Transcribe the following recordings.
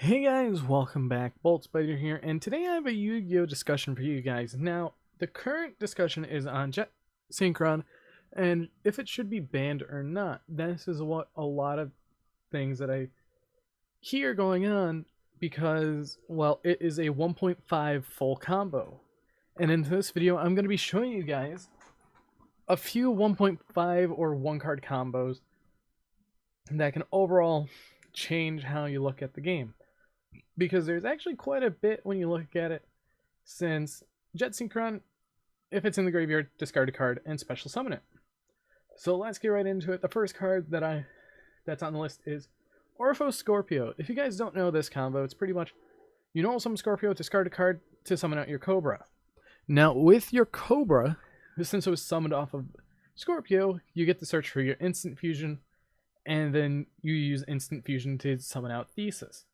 Hey guys, welcome back. Bolt Spider here, and today I have a Yu-Gi-Oh discussion for you guys. Now, the current discussion is on Jet Synchron and if it should be banned or not. This is what a lot of things that I hear going on because, well, it is a 1.5 full combo. And in this video, I'm going to be showing you guys a few 1.5 or one card combos that can overall change how you look at the game. Because there's actually quite a bit when you look at it, since Jet Synchron, if it's in the graveyard, discard a card and special summon it. So let's get right into it. The first card that's on the list is OPHRYS Scorpio. If you guys don't know this combo, it's pretty much you normal summon Scorpio, discard a card to summon out your Cobra. Now with your Cobra, since it was summoned off of Scorpio, you get to search for your instant fusion, and then you use instant fusion to summon out Thesis.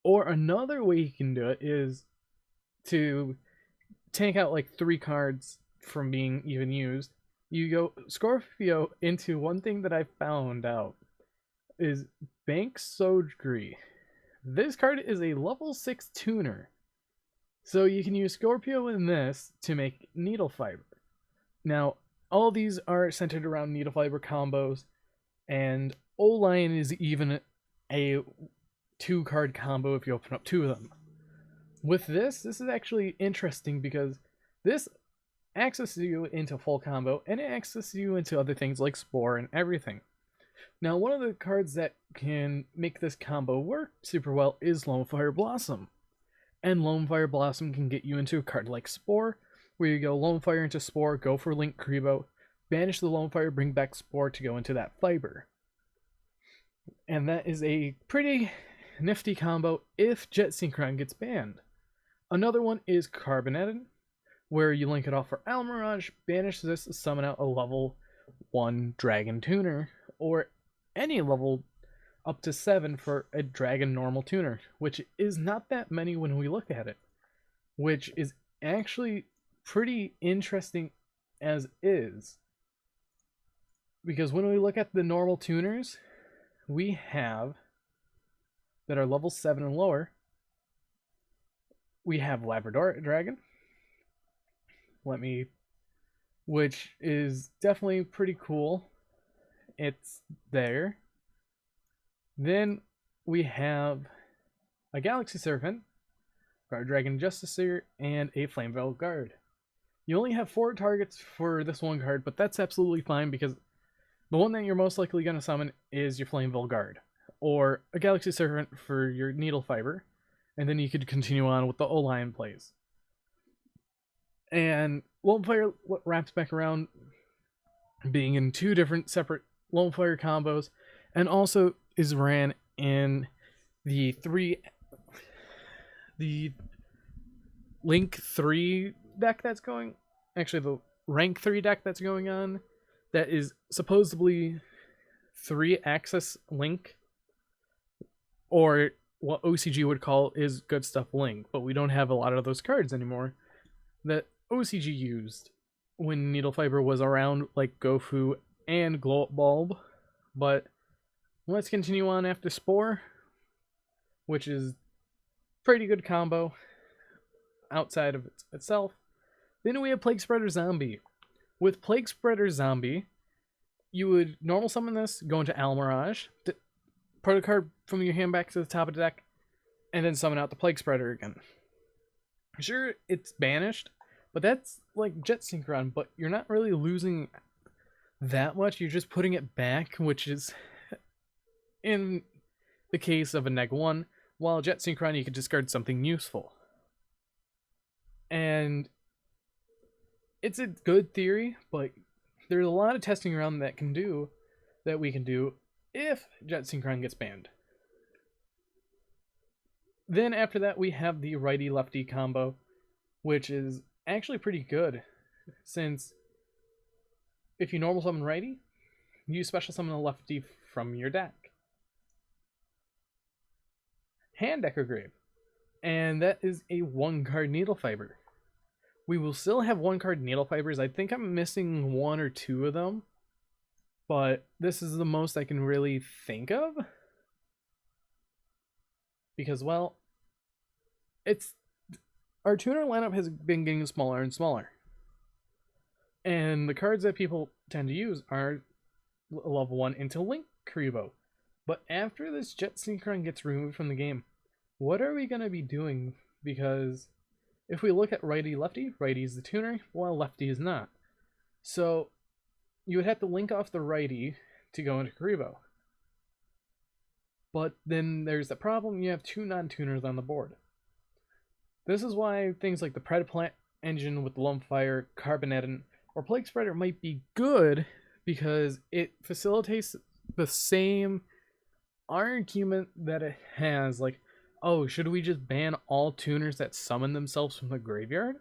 Or another way you can do it is to tank out like 3 cards from being even used. You go Scorpio into one thing that I found out is Bank Sojgri. This card is a level 6 tuner. So you can use Scorpio in this to make Needle Fiber. Now, all these are centered around Needle Fiber combos, and O-Lion is even a 2-card combo if you open up 2 of them. With this is actually interesting because this accesses you into full combo and it accesses you into other things like Spore and everything. Now, one of the cards that can make this combo work super well is Lone Fire Blossom. And Lone Fire Blossom can get you into a card like Spore, where you go Lone Fire into Spore, go for Link Kribo, banish the Lone Fire, bring back Spore to go into that Fiber. And that is a pretty nifty combo if Jet Synchron gets banned. Another one is Carbonated, where you link it off for Almirage, banish this to summon out a level 1 Dragon Tuner, or any level up to 7 for a Dragon Normal Tuner, which is not that many when we look at it, which is actually pretty interesting as is. Because when we look at the normal tuners, we have that are level 7 and lower. We have Labradorite Dragon, which is definitely pretty cool. It's there. Then we have a Galaxy Serpent, Guard Dragon Justicer, and a FLAMVELL Guard. You only have 4 targets for this one card, but that's absolutely fine because the one that you're most likely going to summon is your FLAMVELL Guard, or a Galaxy Serpent for your Needle Fiber, and then you could continue on with the O-Lion plays. And Lone Fire wraps back around being in 2 different separate Lone Fire combos, and also is ran in the Link 3 deck that's going, actually the Rank 3 deck that's going on, that is supposedly 3-access Link, or what OCG would call is Good Stuff Link, but we don't have a lot of those cards anymore that OCG used when Needle Fiber was around, like Gofu and Glow Up Bulb. But let's continue on after Spore, which is pretty good combo outside of itself. Then we have Plague Spreader Zombie. With Plague Spreader Zombie, you would normal summon this, go into Almirage, put a card from your hand back to the top of the deck, and then summon out the Plague Spreader again. Sure, it's banished, but that's like Jet Synchron, but you're not really losing that much. You're just putting it back, which is, in the case of a -1, while Jet Synchron you could discard something useful. And it's a good theory, but there's a lot of testing around that we can do if Jet Synchron gets banned. Then after that we have the righty-lefty combo, which is actually pretty good, since if you normal summon righty, you special summon a lefty from your deck. Hand Decker Grave, and that is a 1-card Needle Fiber. We will still have 1-card Needle Fibers. I think I'm missing 1 or 2 of them, but this is the most I can really think of. because, well, it's our tuner lineup has been getting smaller and smaller. And the cards that people tend to use are level 1 into Link Kuriboh. But after this Jet Synchron gets removed from the game, what are we going to be doing? Because if we look at righty lefty, righty is the tuner, while lefty is not. So you would have to link off the righty to go into Kuriboh. But then there's the problem, you have 2 non-tuners on the board. This is why things like the PREDAPLANT engine with Lumpfire, Carbonetin, or PLAGUESPREADER might be good, because it facilitates the same argument that it has, like, oh, should we just ban all tuners that summon themselves from the graveyard?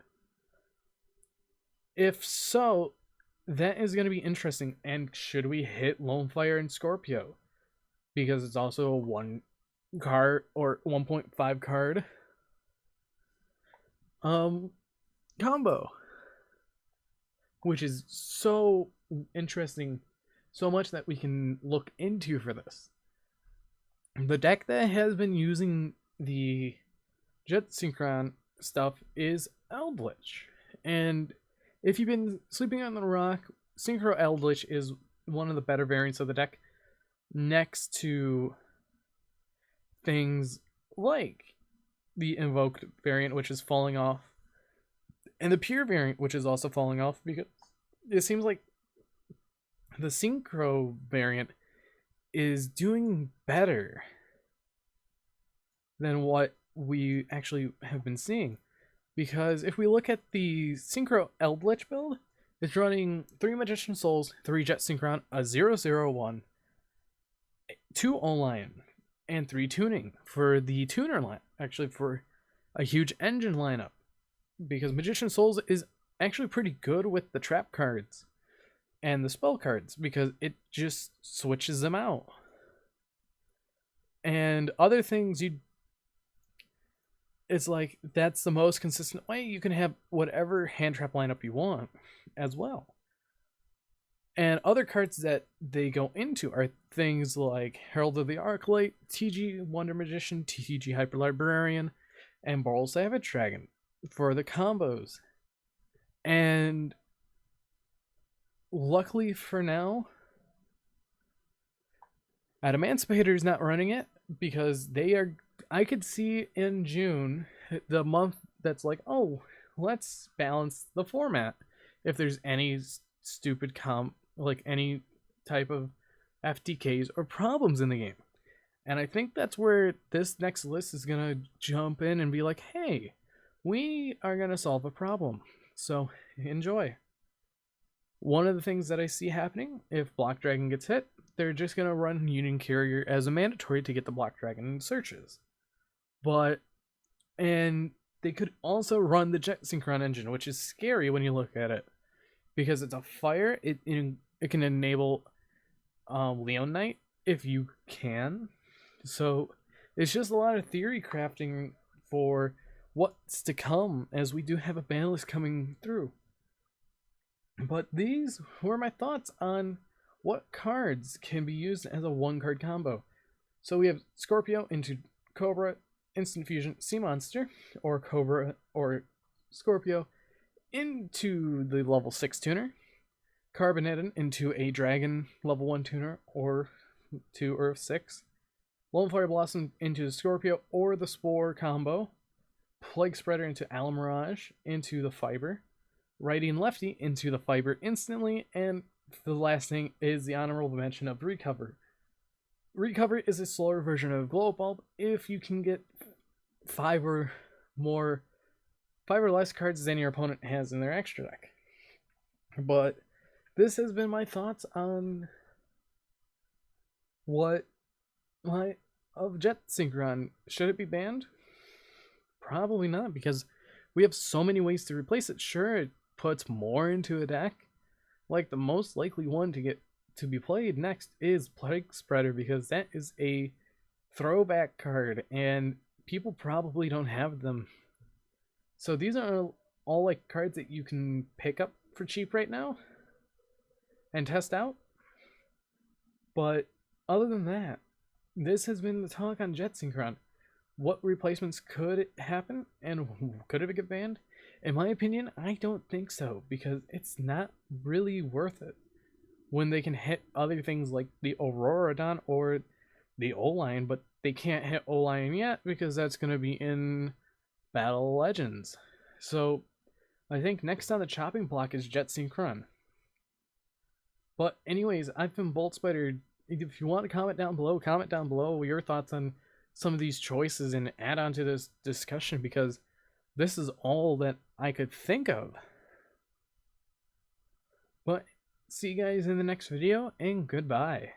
If so, that is going to be interesting. And should we hit Lonefire and Scorpio? Because it's also a 1 card or 1.5 card combo, which is so interesting, so much that we can look into for this. The deck that has been using the Jet Synchron stuff is Eldritch, and if you've been sleeping on the rock, Synchro Eldritch is one of the better variants of the deck, next to things like the Invoked variant, which is falling off, and the Pure variant, which is also falling off, because it seems like the Synchro variant is doing better than what we actually have been seeing. Because if we look at the Synchro Eldritch build, it's running 3 Magician Souls, 3 Jet Synchron, a 0/0/1, 2 O-Lion, and 3 tuning for the tuner line. Actually, for a huge engine lineup. Because Magician Souls is actually pretty good with the trap cards and the spell cards, because it just switches them out. And other things, it's like, that's the most consistent way. You can have whatever hand trap lineup you want as well. And other cards that they go into are things like Herald of the Arclight, TG Wonder Magician, TG Hyper Librarian, and Boral Savage Dragon for the combos. And luckily for now, Adamantipator is not running it, because they are, I could see in June, the month that's like, oh, let's balance the format. If there's any stupid like any type of FTKs or problems in the game. And I think that's where this next list is going to jump in and be like, hey, we are going to solve a problem. So enjoy. One of the things that I see happening, if Block Dragon gets hit, they're just going to run Union Carrier as a mandatory to get the Block Dragon searches. And they could also run the Jet Synchron engine, which is scary when you look at it. Because it's a fire, it can enable Leon Knight if you can. So it's just a lot of theory crafting for what's to come, as we do have a ban list coming through. But these were my thoughts on what cards can be used as a 1-card combo. So we have Scorpio into Cobra, Instant Fusion, Sea Monster, or Cobra or Scorpio into the level 6 tuner, Carbonetin into a Dragon level 1 tuner or 2 or 6, Lonefire Blossom into Scorpio or the Spore combo, PLAGUESPREADER into Alamirage into the Fiber, Righty and Lefty into the Fiber instantly, and the last thing is the honorable mention of Recover. Recover is a slower version of Glow Bulb if you can get 5 or less cards than your opponent has in their extra deck. But this has been my thoughts on of Jet Synchron. Should it be banned? Probably not, because we have so many ways to replace it. Sure, it puts more into a deck. Like, the most likely one to be played next is PLAGUESPREADER, because that is a throwback card and people probably don't have them. So these are all like cards that you can pick up for cheap right now and test out. But other than that, this has been the talk on Jet Synchron. what replacements could happen and could it get banned? In my opinion, I don't think so, because it's not really worth it when they can hit other things like the Auroradon or the O-Lion, but they can't hit O-Lion yet because that's going to be in Battle Legends. So I think next on the chopping block is Jet Synchron. But anyways, I've been Bolt Spider. If you want to comment down below your thoughts on some of these choices and add on to this discussion, because this is all that I could think of. But see you guys in the next video, and goodbye.